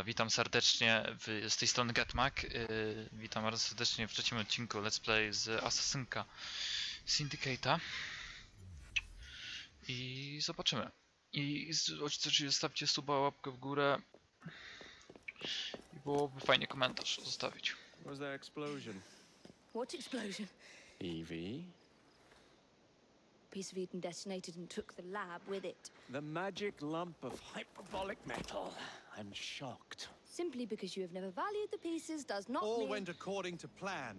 Witam serdecznie z tej strony Getmak. Witam bardzo serdecznie w trzecim odcinku Let's Play z Asasynka Syndicate'a. I zobaczymy. I zostawcie suba, łapkę w górę. I byłoby fajnie komentarz zostawić. What was that explosion? What explosion? Evie? Piece of Eden detonated and took the lab with it. The magic lump of hyperbolic metal. I'm shocked. Simply because you have never valued the pieces does not All mean... went according to plan.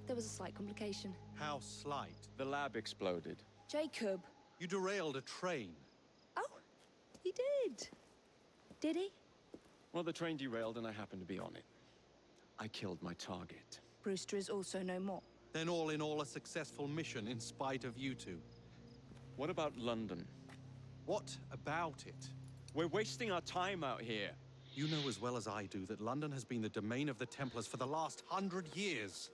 There was a slight complication. How slight. The lab exploded. Jacob. You derailed a train. Oh, he did. Did he? Well, the train derailed and I happened to be on it. I killed my target. Brewster is also no more. Then all in all a successful mission in spite of you two. What about London? What about it? We're wasting our time out here. You know as well as I do that London has been the domain of the Templars for the last 100 years.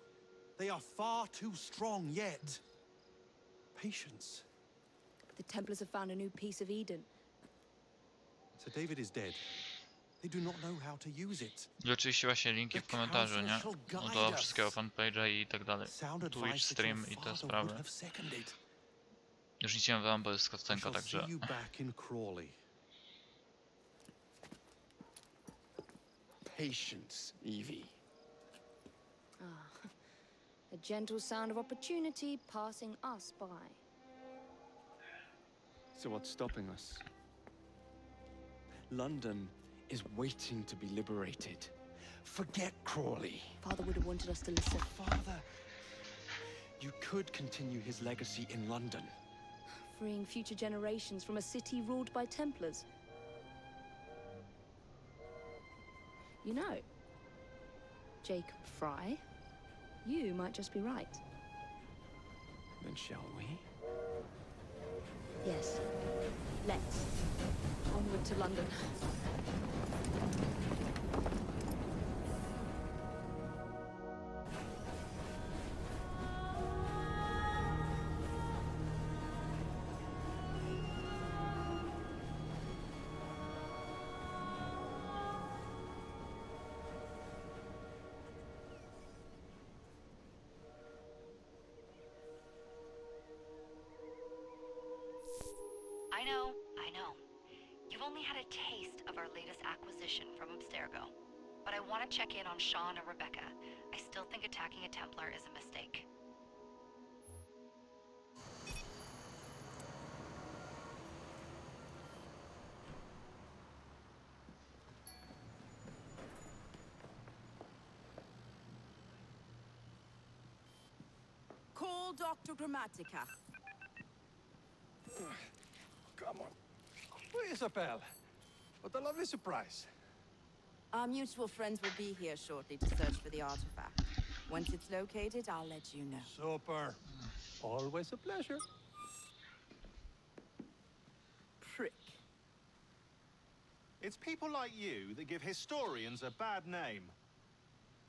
They are far too strong yet. Patience. But the Templars have found a new piece of Eden. Sir David is dead. They do not know how to use it. I oczywiście właśnie linki w komentarzu, nie? No do wszystkiego fanpage'a i tak dalej. Twitch, stream i te sprawy. Już nic nie wam, bo jest cutscenka, także... Patience, Evie. A gentle sound of opportunity passing us by. So what's stopping us? London is waiting to be liberated. Forget Crawley. Father would have wanted us to listen. Father, you could continue his legacy in London. Freeing future generations from a city ruled by Templars. You know, Jacob Fry, you might just be right. Then shall we? Yes. Let's. Onward to London. I know. You've only had a taste of our latest acquisition from Abstergo. But I want to check in on Sean and Rebecca. I still think attacking a Templar is a mistake. Call Dr. Grammatica. Come on. Isabel. What a lovely surprise. Our mutual friends will be here shortly to search for the artifact. Once it's located, I'll let you know. Super. Always a pleasure. Prick. It's people like you that give historians a bad name.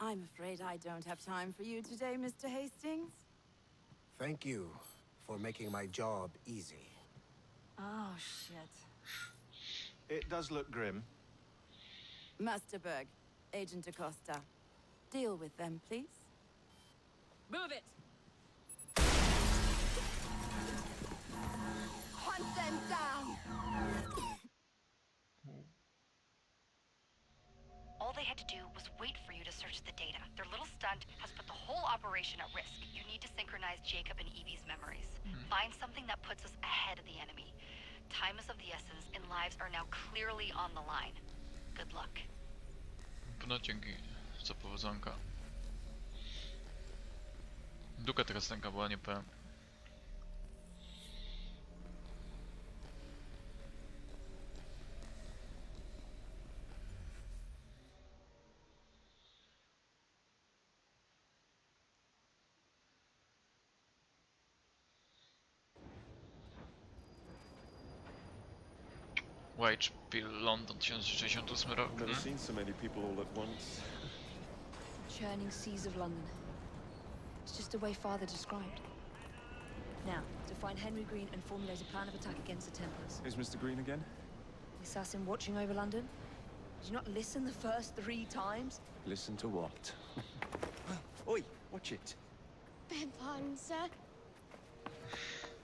I'm afraid I don't have time for you today, Mr. Hastings. Thank you for making my job easy. Oh, shit. It does look grim. Master Berg, Agent Acosta. Deal with them, please. Move it! Hunt them down! All they had to do was wait for you to search the data. Their little stunt has put the whole operation at risk. You need to synchronize Jacob and Evie's memories. Find something that puts us ahead of the enemy. Time is of the essence, and lives are now clearly on the line. Good luck. No dzięki za powodzonka. Długa ta cutscenka była, nie powiem. Wage Bill London 1068 rok. I've never seen so many people all at once. Churning seas of London. It's just the way Father described. Now, to find Henry Green and formulate a plan of attack against the Templars. Is Mr. Green again? assassin watching over London? Did you not listen the first 3 times? Listen to what? Oi, watch it. Beg pardon, sir.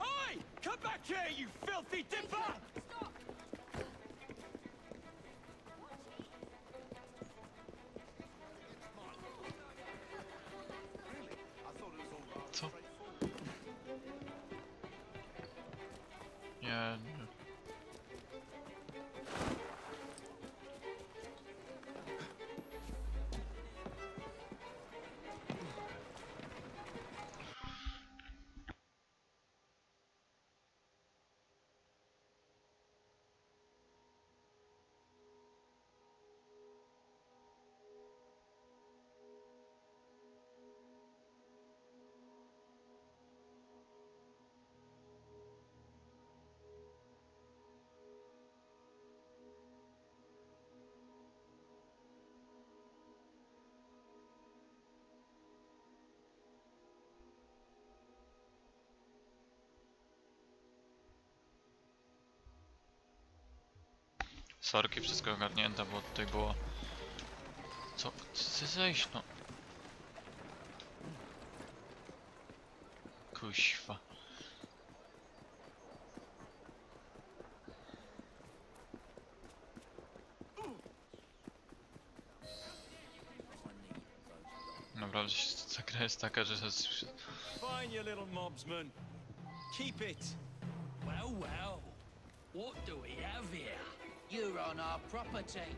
Oi! Come back here, you filthy dipper! Stop! Co? Nie. Sorki, wszystko ogarnięte, bo tutaj było... Co? Chcę zejść, no. Kuźwa. Naprawdę ta gra jest taka, że... Fine, you little mobsman. Keep it. Well, well. What do we have here? You're on our property.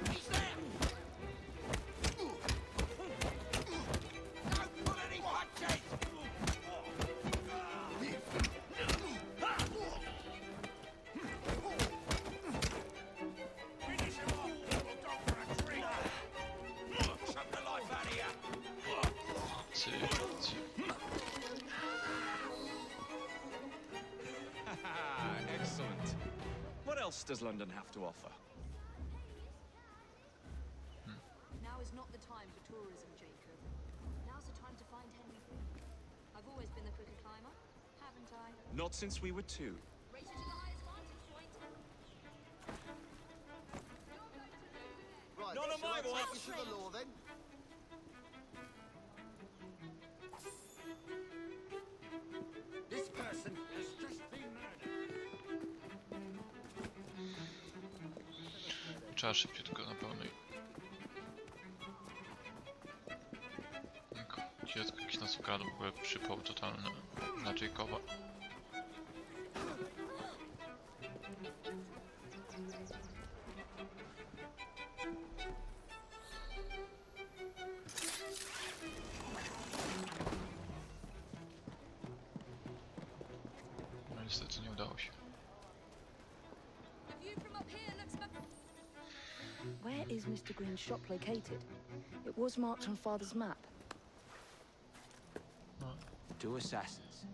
He's there! Don't pull any punches! Finish him off! We'll go for a treat! Chuck the life out of you! Excellent. What else does London have to offer? Now is not the time for tourism, Jacob. Now's the time to find Henry. I've always been the quicker climber, haven't I? Not since we were 2. Race to the highest vantage point. Right, None of shall my I take watch. you to the law then? This person has just been murdered. Trzeba szybciutko na pełnej. Dziecko jakiś nas ukradł, w ogóle przypał totalny na Jacoba. No niestety nie udało się. Where is Mr. Green's shop located? It was marked on Father's map. 2 assassins.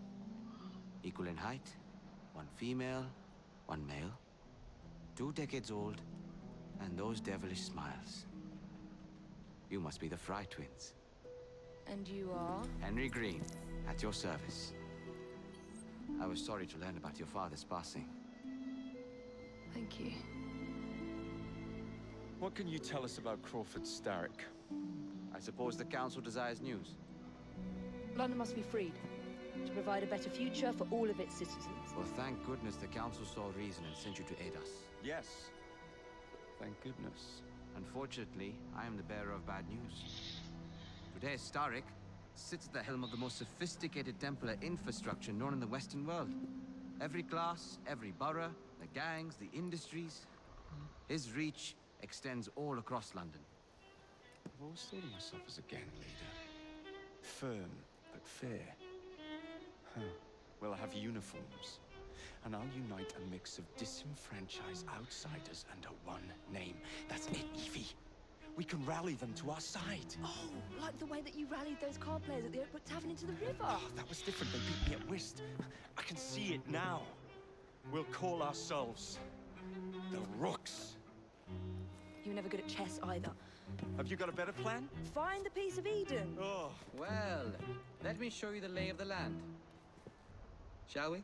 Equal in height. 1 female, 1 male. 2 decades old. And those devilish smiles. You must be the Fry twins. And you are? Henry Green, at your service. I was sorry to learn about your father's passing. Thank you. What can you tell us about Crawford Starrick? I suppose the council desires news. London must be freed to provide a better future for all of its citizens. Well, thank goodness the council saw reason and sent you to aid us. Yes. Thank goodness. Unfortunately, I am the bearer of bad news. Today, Starrick sits at the helm of the most sophisticated Templar infrastructure known in the Western world. Every class, every borough, the gangs, the industries. His reach extends all across London. I've always thought of myself as a gang leader. Firm, but fair. Huh. Well, I have uniforms. And I'll unite a mix of disenfranchised outsiders under one name. That's it, Evie. We can rally them to our side. Oh, like the way that you rallied those card players at the Oakwood Tavern into the river. Oh, that was different. They beat me at whist. I can see it now. We'll call ourselves the Rooks. You were never good at chess either. Have you got a better plan? Find the piece of Eden. Oh, Well, let me show you the lay of the land. Shall we?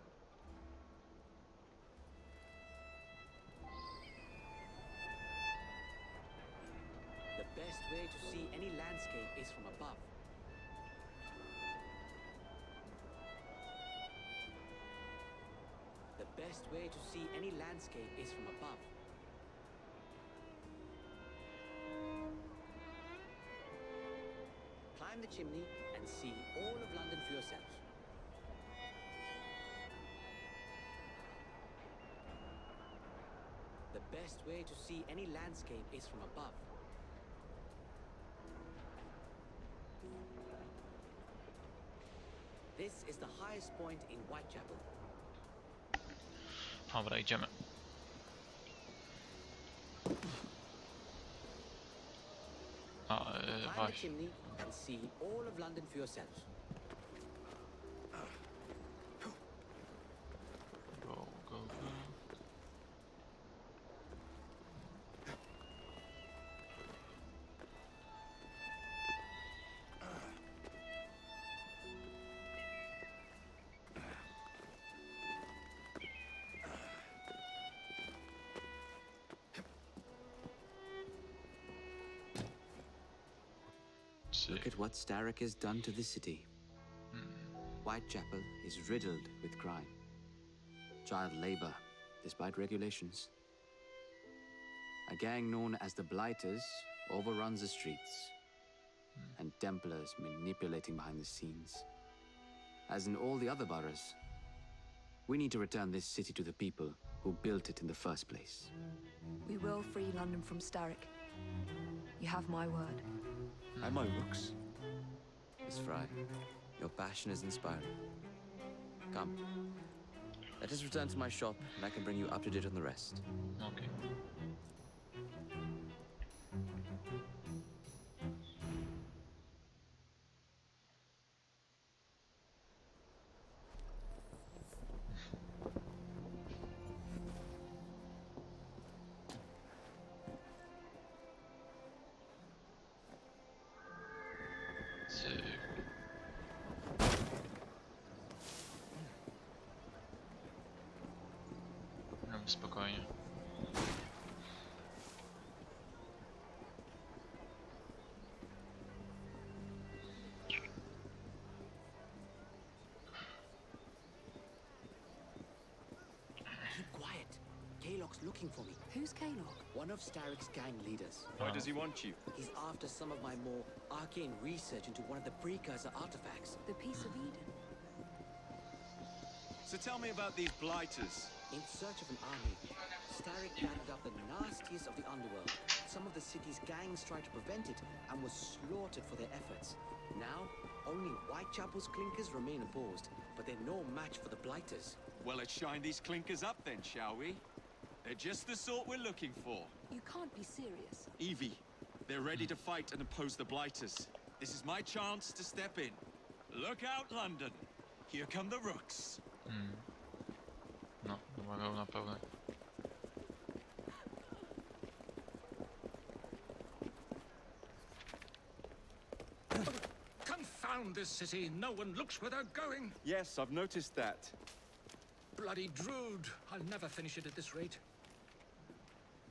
to see any landscape is from above. The best way to see any landscape is from above. Climb the chimney and see all of London for yourself. The best way to see any landscape is from above. This is the highest point in Whitechapel. Dobra, idziemy. Climb the Właśnie. chimney and see all of London for yourself. Go, go, go. Look at what Starrick has done to the city. Whitechapel is riddled with crime. Child labor, despite regulations. A gang known as the Blighters overruns the streets, and Templars manipulating behind the scenes. As in all the other boroughs, we need to return this city to the people who built it in the first place. We will free London from Starrick. You have my word. And my looks. Miss Fry, your passion is inspiring. Come, let us return to my shop, and I can bring you up to date on the rest. Okay. Cyk. Robię spokojnie. Keep quiet. Kaylock's looking for me. Who's Kaylock? One of Starrick's gang leaders. Why does he want you? He's after some of my more arcane research into one of the precursor artifacts. The Piece of Eden. So tell me about these blighters. In search of an army, Starrick gathered up the nastiest of the underworld. Some of the city's gangs tried to prevent it and were slaughtered for their efforts. Now, only Whitechapel's clinkers remain opposed, but they're no match for the Blighters. Well, let's shine these clinkers up then, shall we? They're just the sort we're looking for. You can't be serious. Evie, they're ready to fight and oppose the blighters. This is my chance to step in. Look out, London. Here come the rooks. No, wymagał na pełnej. Confound this city! No one looks where they're going! Yes, I've noticed that. Bloody Drood! I'll never finish it at this rate.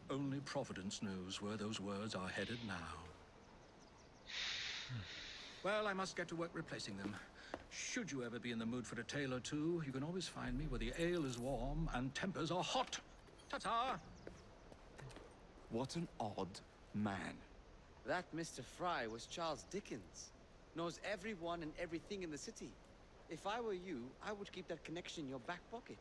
Only Providence knows where those words are headed now. Well, I must get to work replacing them. Should you ever be in the mood for a tale or two, you can always find me where the ale is warm and tempers are hot. Ta-ta! What an odd man. That Mr. Fry was Charles Dickens. Knows everyone and everything in the city. If I were you, I would keep that connection in your back pocket.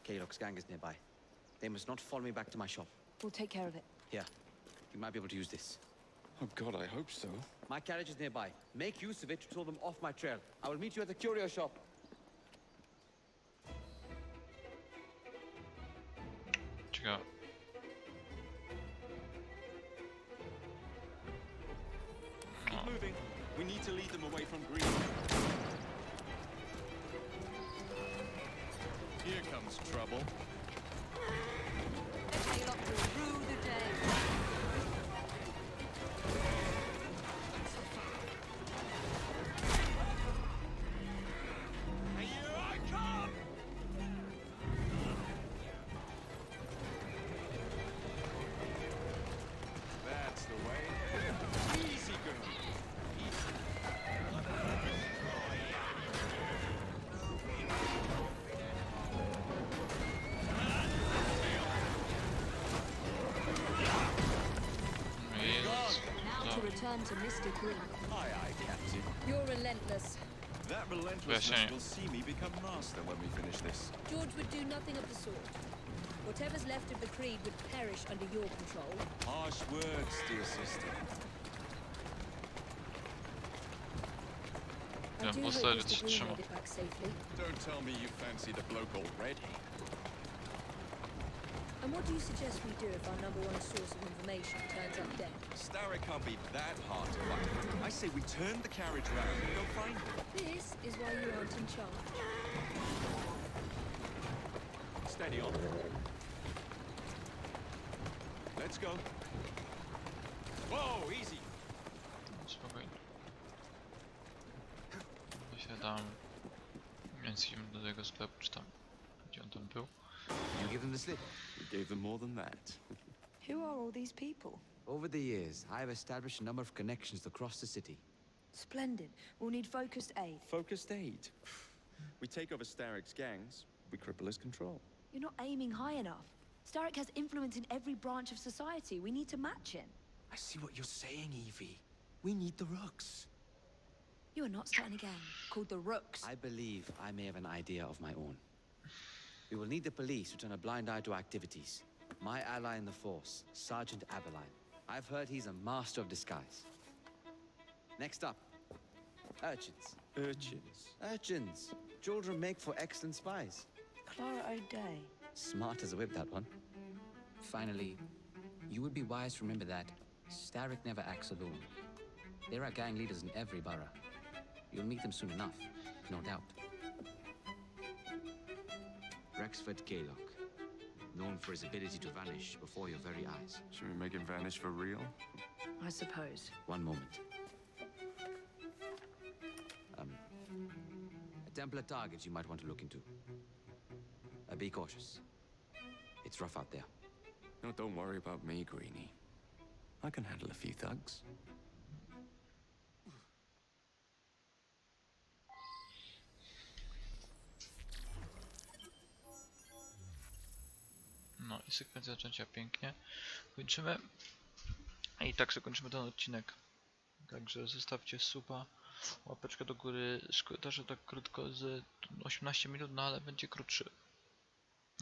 Kaylock's gang is nearby. They must not follow me back to my shop. We'll take care of it. Here, you might be able to use this. Oh God, I hope so. My carriage is nearby. Make use of it to throw them off my trail. I will meet you at the curio shop. Ciekawe. Keep moving. We need to lead them away from Greenem. Here comes trouble. Kaylock will rue the day. Here I come! come to Mystic Green. Aye, aye, Captain. You're relentless. That Wyjaśnienie. relentlessness will see me become master when we finish this. George would do nothing of the sort. Whatever's left of the Creed would perish under your control. Harsh words, dear sister. I do Postać hope Mr. Green wytrzymał. made it back safely. Don't tell me you fancy the bloke already. And what do you suggest we do if our #1 source of information turns up dead? Starrick can't be that hard to find. I say we turn the carriage round and go find him. This is why you aren't in charge. Steady on. Let's go. Whoa, easy. Spokojnie. Wysiadamy. Więc idziemy do tego sklepu, czy tam, gdzie on tam był. You give them the slip? We gave them more than that. Who are all these people? Over the years, I have established a number of connections across the city. Splendid. We'll need focused aid. Focused aid. We take over Starrick's gangs, we cripple his control. You're not aiming high enough. Starrick has influence in every branch of society. We need to match him. I see what you're saying, Evie. We need the Rooks. You are not starting a gang called the Rooks. I believe I may have an idea of my own. We will need the police to turn a blind eye to activities. My ally in the force, Sergeant Aberline. I've heard he's a master of disguise. Next up, urchins. Urchins. Urchins. Children make for excellent spies. Clara O'Day. Smart as a whip, that one. Finally, you would be wise to remember that Starrick never acts alone. There are gang leaders in every borough. You'll meet them soon enough, no doubt. Rexford Kaylock, known for his ability to vanish before your very eyes. Should we make him vanish for real? I suppose. One moment. A Templar target you might want to look into. Be cautious. It's rough out there. No, don't worry about me, Greenie. I can handle a few thugs. No i sekwencja zaczęcia pięknie. Kończymy. I tak zakończymy ten odcinek. Także zostawcie suba, łapeczkę do góry. Szkoda, że tak krótko, z 18 minut, no ale będzie krótszy.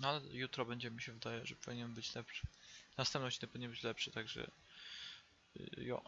No ale jutro będzie, mi się wydaje, że powinien być lepszy. Następny odcinek powinien być lepszy, także jo.